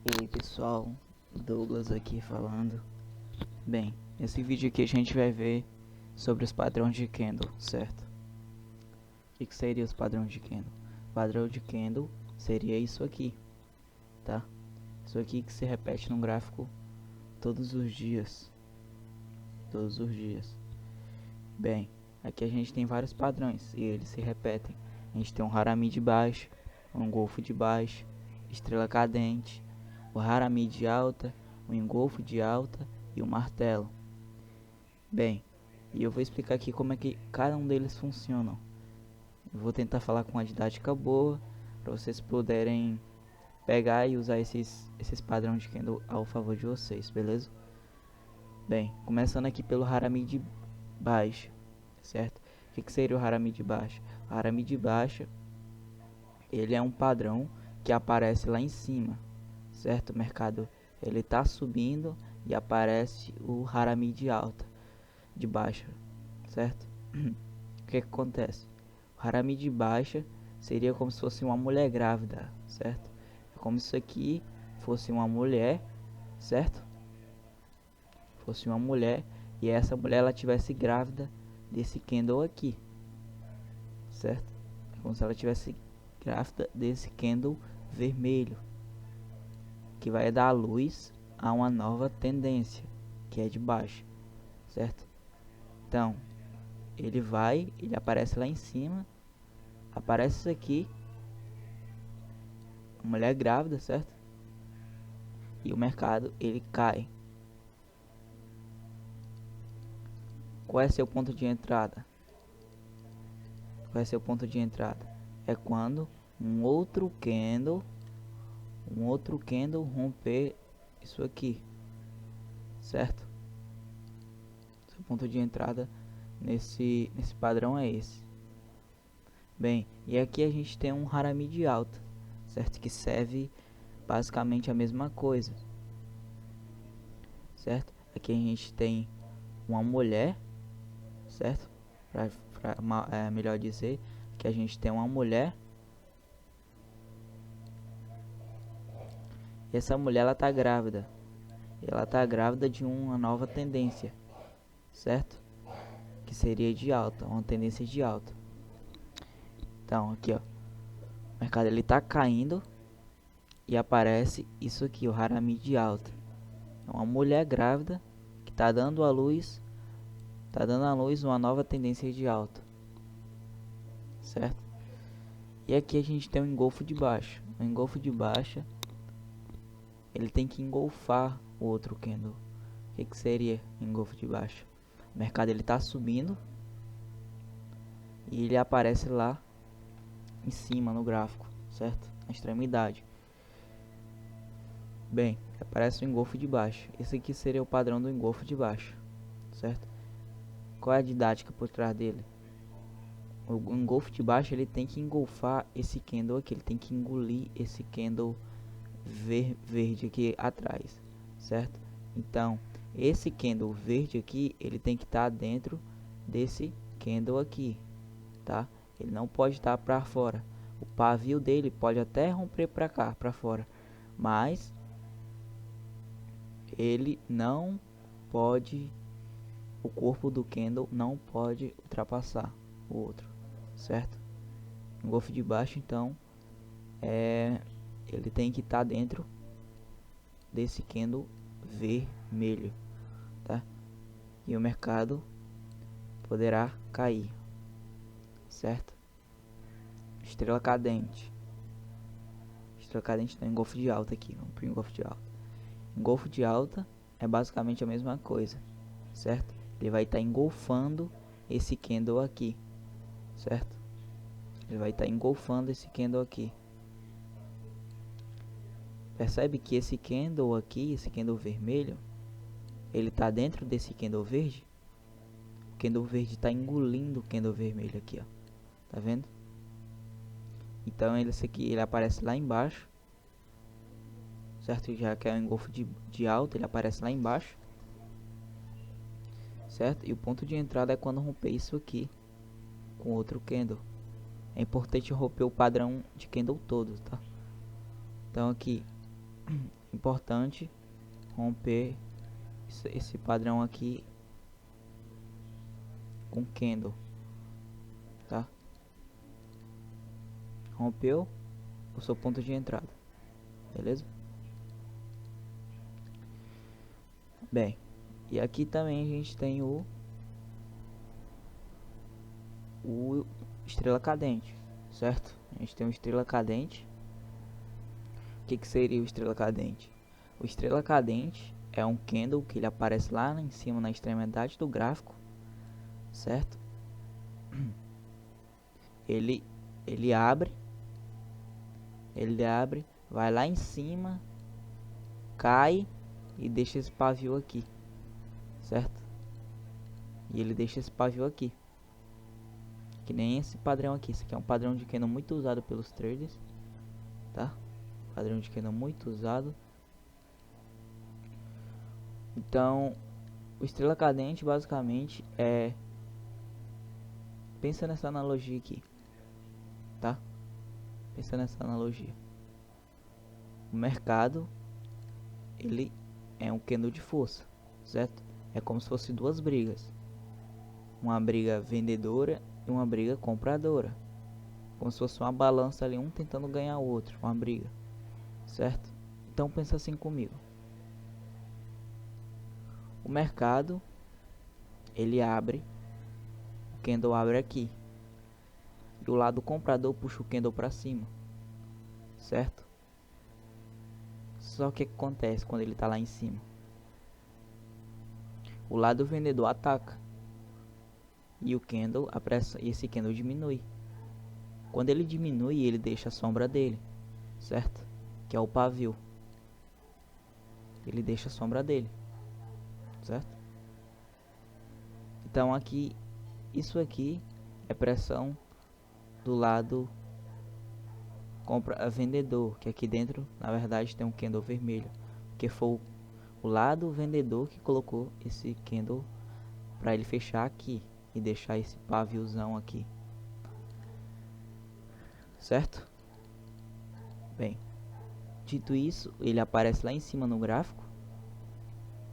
E aí pessoal, Douglas aqui falando. Bem, nesse vídeo aqui a gente vai ver sobre os padrões de Kendall, certo? O que seria os padrões de Kendall? O padrão de Kendall seria isso aqui, tá? Isso aqui que se repete no gráfico todos os dias. Todos os dias. Bem, aqui a gente tem vários padrões e eles se repetem. A gente tem um Harami de baixo, um golfo de baixo, estrela cadente, o Harami de alta, o engolfo de alta e o martelo. Bem, e eu vou explicar aqui como é que cada um deles funcionam. Eu vou tentar falar com uma didática boa para vocês puderem pegar e usar esses padrões de Kendall ao favor de vocês, beleza? Bem, começando aqui pelo Harami de baixo, certo? O que seria o Harami de baixo? O Harami de baixo, ele é um padrão que aparece lá em cima, certo? O mercado ele tá subindo e aparece o Harami de alta, de baixa, certo? O que acontece? O Harami de baixa seria como se fosse uma mulher grávida, certo? É como se isso aqui fosse uma mulher, certo? Fosse uma mulher e essa mulher ela tivesse grávida desse candle aqui, certo? É como se ela tivesse grávida desse candle vermelho, que vai dar luz a uma nova tendência, que é de baixo, certo? Então, ele aparece lá em cima, aparece isso aqui, mulher grávida, certo? E o mercado, ele cai. Qual é seu ponto de entrada? Qual é seu ponto de entrada? É quando um outro candle romper isso aqui, certo? Seu ponto de entrada nesse padrão é esse. Bem, e aqui a gente tem um Harami de alta, certo? Que serve basicamente a mesma coisa, certo? Aqui a gente tem uma mulher, certo? Melhor dizer, que a gente tem uma mulher. E essa mulher ela tá grávida. Ela tá grávida de uma nova tendência, certo? Que seria de alta, uma tendência de alta. Então, aqui ó, o mercado ele tá caindo e aparece isso aqui, o Harami de alta. É uma mulher grávida que tá dando à luz uma nova tendência de alta, certo? E aqui a gente tem um engolfo de baixo. O engolfo de baixa ele tem que engolfar o outro candle. O que seria engolfo de baixo? O mercado ele tá subindo e ele aparece lá em cima no gráfico, certo? Na extremidade. Bem, aparece o engolfo de baixo. Esse aqui seria o padrão do engolfo de baixo, certo? Qual é a didática por trás dele? O engolfo de baixo ele tem que engolfar esse candle aqui, ele tem que engolir esse candle verde aqui atrás, certo? Então, esse candle verde aqui, ele tem que estar dentro desse candle aqui, tá? Ele não pode estar para fora. O pavio dele pode até romper para cá, para fora, mas ele não pode, o corpo do candle não pode ultrapassar o outro, certo? O golfo de baixo, então, ele tem que estar dentro desse candle vermelho, tá? E o mercado poderá cair, certo? Estrela cadente. Estrela cadente tem engolfo de alta aqui, vamos para o engolfo de alta. Engolfo de alta é basicamente a mesma coisa, certo? Ele vai estar engolfando esse candle aqui, certo? Ele vai estar engolfando esse candle aqui. Percebe que esse candle aqui, esse candle vermelho, ele está dentro desse candle verde? O candle verde está engolindo o candle vermelho aqui, ó. Tá vendo? Então esse aqui ele aparece lá embaixo, certo? Já que é um engolfo de alta, ele aparece lá embaixo, certo? E o ponto de entrada é quando romper isso aqui com outro candle. É importante romper o padrão de candle todo, tá? Então aqui é importante romper esse padrão aqui com candle, tá? Rompeu o seu ponto de entrada, beleza? Bem, e aqui também a gente tem o estrela cadente, certo? A gente tem o estrela cadente. O que seria o estrela cadente? O estrela cadente é um candle que ele aparece lá em cima na extremidade do gráfico, certo? Ele abre, vai lá em cima, cai e deixa esse pavio aqui, certo? E ele deixa esse pavio aqui, que nem esse padrão aqui. Esse aqui é um padrão de candle muito usado pelos traders, tá? Padrão de candle muito usado. Então, o estrela cadente basicamente é, pensa nessa analogia aqui, tá? Pensa nessa analogia. O mercado, ele é um candle de força, certo? É como se fosse duas brigas. Uma briga vendedora e uma briga compradora. Como se fosse uma balança ali, um tentando ganhar o outro, uma briga, certo? Então pensa assim comigo. O mercado, ele abre, o candle abre aqui. E o lado comprador puxa o candle para cima, certo? Só que o que acontece quando ele está lá em cima? O lado vendedor ataca. E o candle, esse candle diminui. Quando ele diminui, ele deixa a sombra dele, certo? Que é o pavio. Ele deixa a sombra dele, certo? Então aqui, isso aqui é pressão do lado vendedor, que aqui dentro, na verdade, tem um candle vermelho, que foi o lado vendedor que colocou esse candle para ele fechar aqui e deixar esse paviozão aqui, certo? Bem, dito isso, ele aparece lá em cima no gráfico,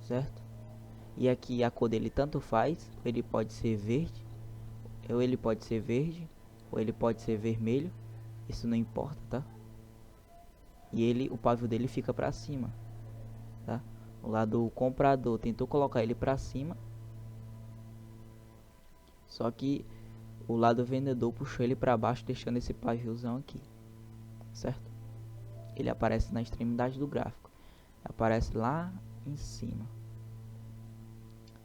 certo? E aqui a cor dele tanto faz, ele pode ser verde, ou ele pode ser verde, ou ele pode ser vermelho, isso não importa, tá? E o pavio dele fica para cima, tá? O lado comprador tentou colocar ele para cima, só que o lado vendedor puxou ele para baixo, deixando esse paviozão aqui, certo? Ele aparece na extremidade do gráfico, aparece lá em cima,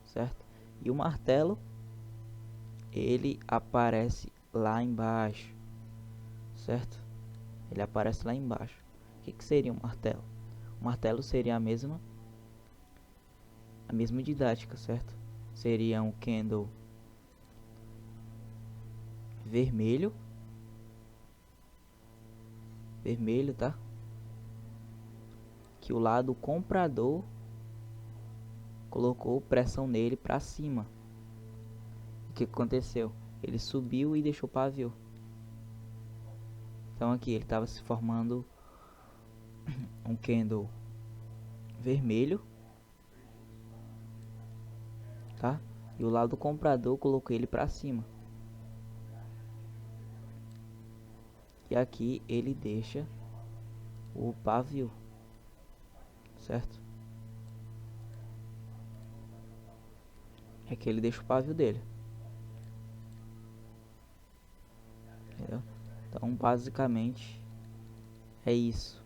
certo? E o martelo, ele aparece lá embaixo, certo? Ele aparece lá embaixo. O que seria um martelo? O martelo seria a mesma didática, certo? Seria um candle vermelho, tá? Que o lado comprador colocou pressão nele para cima. O que aconteceu? Ele subiu e deixou pavio. Então aqui ele estava se formando um candle vermelho, tá? E o lado comprador colocou ele para cima. E aqui ele deixa o pavio, certo? Aqui ele deixa o pavio dele, entendeu? Então basicamente é isso.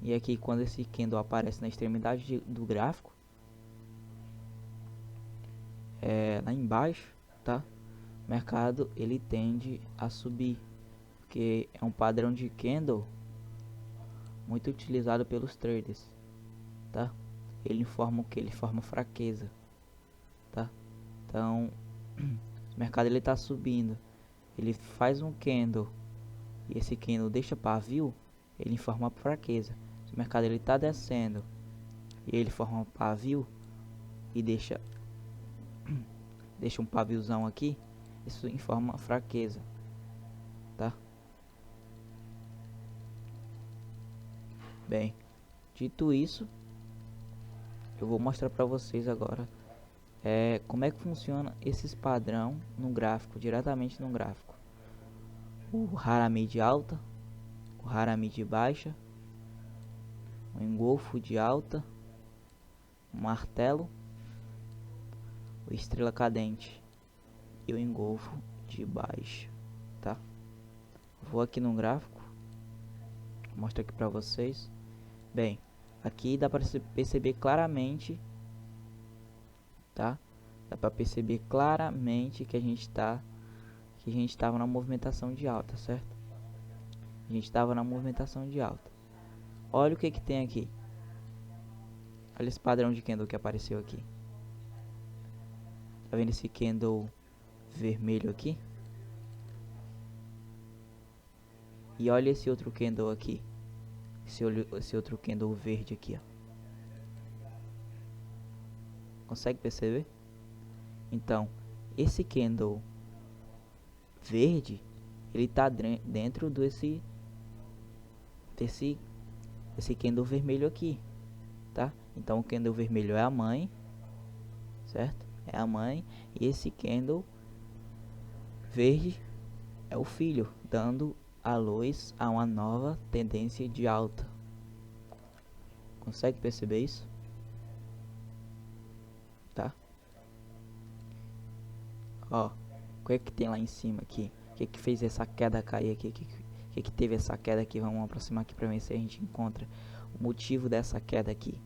E aqui quando esse candle aparece na extremidade do gráfico, lá embaixo, tá? O mercado ele tende a subir, porque é um padrão de candle muito utilizado pelos traders, tá? Ele informa o que? Ele forma fraqueza, tá? Então o mercado ele tá subindo, ele faz um candle e esse candle deixa pavio, ele informa fraqueza. Se o mercado ele tá descendo e ele forma um pavio e deixa um paviozão aqui, isso informa fraqueza, tá? Bem, Dito isso, eu vou mostrar para vocês agora como é que funciona esses padrão no gráfico, diretamente no gráfico. O Harami de alta, o Harami de baixa, o engolfo de alta, o martelo, o estrela cadente e o engolfo de baixa, tá? Vou aqui no gráfico, mostro aqui para vocês. Bem, aqui dá para perceber claramente, tá? Dá para perceber claramente que a gente estava na movimentação de alta, certo? A gente estava na movimentação de alta. Olha o que tem aqui. Olha esse padrão de candle que apareceu aqui. Tá vendo esse candle vermelho aqui? E olha esse outro candle aqui. Esse outro candle verde aqui, ó. Consegue perceber? Então, esse candle verde, ele tá dentro desse candle vermelho aqui, tá? Então o candle vermelho é a mãe, certo? É a mãe, e esse candle verde é o filho, dando a luz a uma nova tendência de alta. Consegue perceber isso? Tá? Ó, o que é que tem lá em cima aqui? O que é que fez essa queda cair aqui? O que é que teve essa queda aqui? Vamos aproximar aqui para ver se a gente encontra o motivo dessa queda aqui,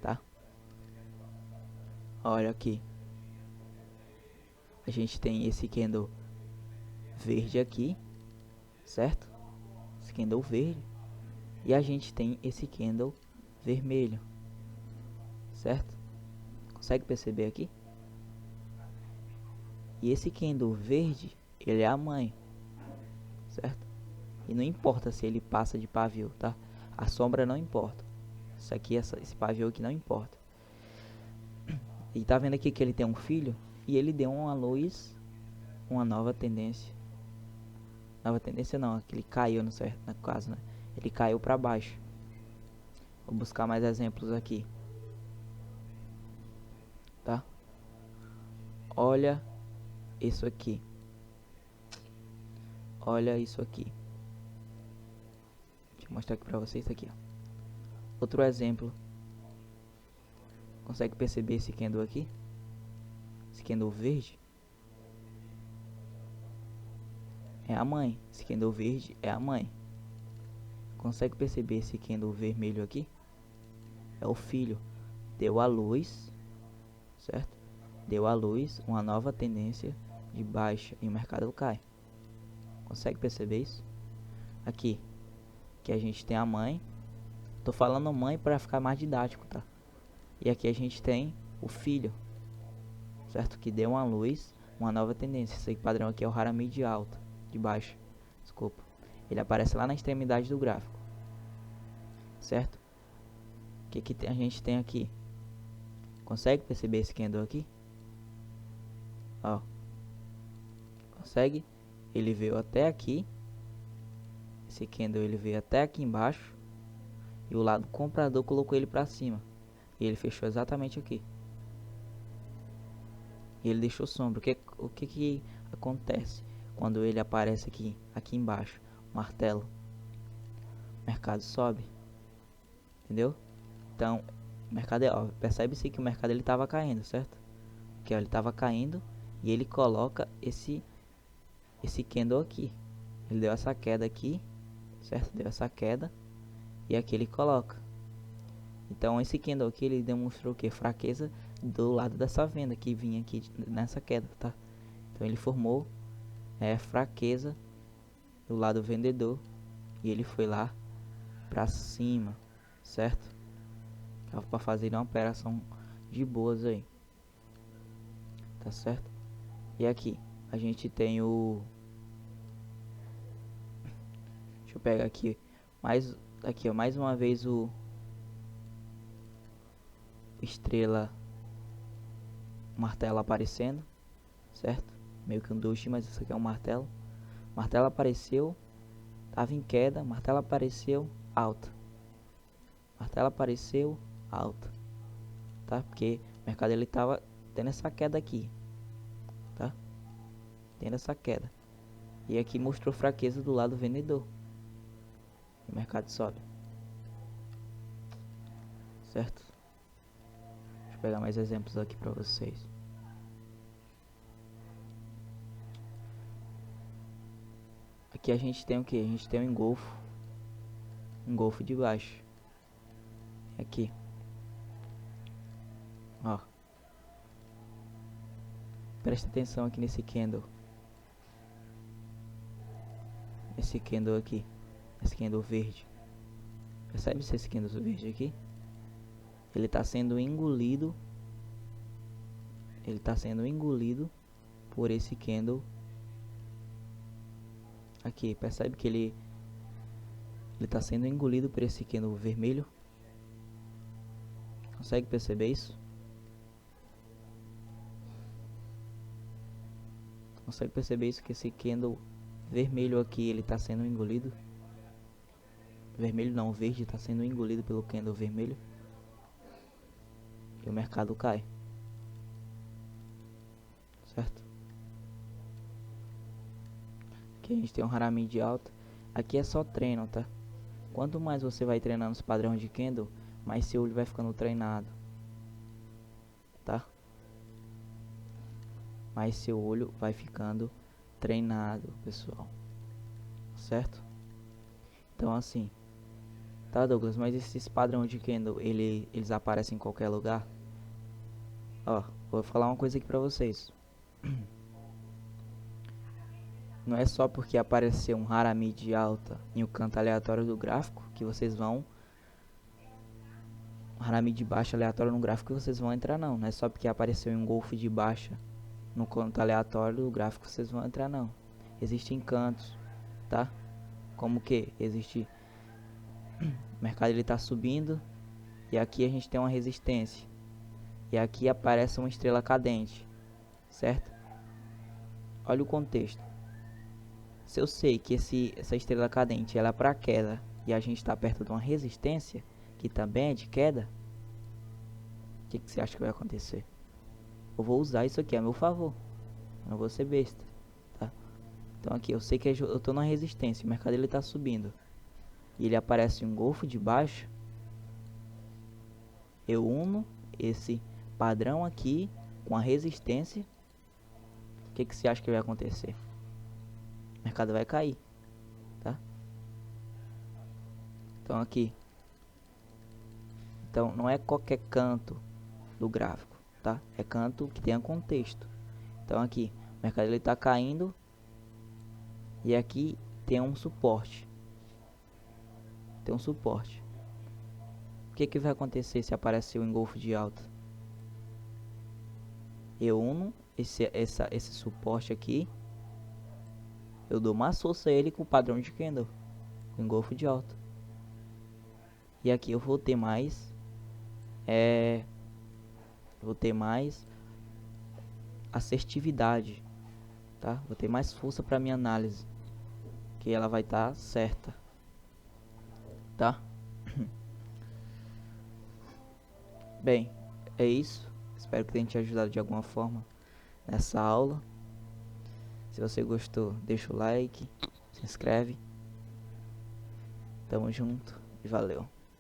tá? Olha aqui. A gente tem esse candle verde aqui, certo? Esse candle verde. E a gente tem esse candle vermelho, certo? Consegue perceber aqui? E esse candle verde, ele é a mãe, certo? E não importa se ele passa de pavio, tá? A sombra não importa. Isso aqui, esse pavio aqui não importa. E tá vendo aqui que ele tem um filho? E ele deu uma luz, uma nova tendência. Nova tendência não, que ele caiu no caso, né? Ele caiu para baixo. Vou buscar mais exemplos aqui, tá? Olha isso aqui. Olha isso aqui. Deixa eu mostrar aqui para vocês isso aqui, ó. Outro exemplo. Consegue perceber esse candle aqui? Esse candle verde é a mãe. Esse candle verde é a mãe. Consegue perceber esse candle vermelho aqui? É o filho. Deu a luz, certo? Deu a luz, uma nova tendência de baixa e o mercado cai. Consegue perceber isso? Aqui, que a gente tem a mãe. Tô falando mãe para ficar mais didático, tá? E aqui a gente tem o filho, certo? Que deu uma luz, uma nova tendência. Esse padrão aqui é o Harami de alta, de baixa, desculpa. Ele aparece lá na extremidade do gráfico, certo? O que a gente tem aqui? Consegue perceber esse candle aqui? Ó, consegue? Ele veio até aqui. Esse candle ele veio até aqui embaixo. E o lado comprador colocou ele para cima. E ele fechou exatamente aqui. E ele deixou sombra. O que acontece quando ele aparece aqui embaixo? Martelo. O mercado sobe. Entendeu? Então, o mercado ó, percebe-se que o mercado ele estava caindo, certo? Que ó, ele estava caindo e ele coloca esse candle aqui. Ele deu essa queda aqui, certo? Deu essa queda e aqui ele coloca. Então esse candle aqui ele demonstrou o que? Fraqueza do lado dessa venda que vinha aqui nessa queda, tá? Então ele formou fraqueza do lado vendedor e ele foi lá pra cima, certo? Para fazer uma operação de boas aí, tá certo? E aqui a gente tem o, deixa eu pegar aqui ó, mais uma vez o estrela martelo aparecendo, certo? Meio que um doji, mas isso aqui é um martelo. Martelo apareceu, tava em queda, martelo apareceu, alta. martelo apareceu alta, tá? Porque o mercado ele tava tendo essa queda aqui, tá? Tendo essa queda. E aqui mostrou fraqueza do lado vendedor. O mercado sobe. Certo? Deixa eu pegar mais exemplos aqui para vocês. Aqui a gente tem o que? A gente tem um engolfo de baixo. Aqui. Ó. Presta atenção aqui nesse candle. Esse candle aqui. Esse candle verde. Percebe esse candle verde aqui? Ele está sendo engolido. Ele está sendo engolido por esse candle aqui. Percebe que ele está sendo engolido por esse candle vermelho? Consegue perceber isso? Consegue perceber isso, que esse candle vermelho aqui ele está sendo engolido? Vermelho não, verde está sendo engolido pelo candle vermelho. E o mercado cai. Certo? Aqui a gente tem um Harami de alta. Aqui é só treino, tá? Quanto mais você vai treinando os padrões de candle, mais seu olho vai ficando treinado, tá? Mais seu olho vai ficando treinado, pessoal. Certo? Então assim, tá, Douglas? Mas esses padrões de candle, eles aparecem em qualquer lugar? Ó, vou falar uma coisa aqui pra vocês. Não é só porque apareceu um Harami de alta em um canto aleatório do gráfico que vocês vão... Harami de baixa aleatório no gráfico que vocês vão entrar, não. Não é só porque apareceu um engolfo de baixa no canto aleatório do gráfico que vocês vão entrar, não. Existem cantos, tá? Como que? Existe... O mercado ele tá subindo e aqui a gente tem uma resistência. E aqui aparece uma estrela cadente, certo? Olha o contexto. Se eu sei que essa estrela cadente ela é para queda e a gente está perto de uma resistência que também é de queda, o que você acha que vai acontecer? Eu vou usar isso aqui a meu favor. Eu não vou ser besta, tá? Então aqui eu sei que eu tô na resistência, o mercado ele tá subindo e ele aparece um golfo de baixo. Eu uno esse padrão aqui com a resistência. O que você acha que vai acontecer? O mercado vai cair, tá? Então aqui, então não é qualquer canto do gráfico, tá? É canto que tenha contexto. Então aqui, o mercado ele tá caindo e aqui tem um suporte. Tem um suporte. O que vai acontecer se aparecer um engolfo de alta? Eu uno esse suporte aqui. Eu dou mais força a ele com o padrão de candle, com engolfo de alta. E aqui eu vou ter mais assertividade, tá? Vou ter mais força para minha análise, que ela vai estar certa, tá? Bem, é isso. Espero que tenha te ajudado de alguma forma nessa aula. Se você gostou, deixa o like, se inscreve. Tamo junto e valeu.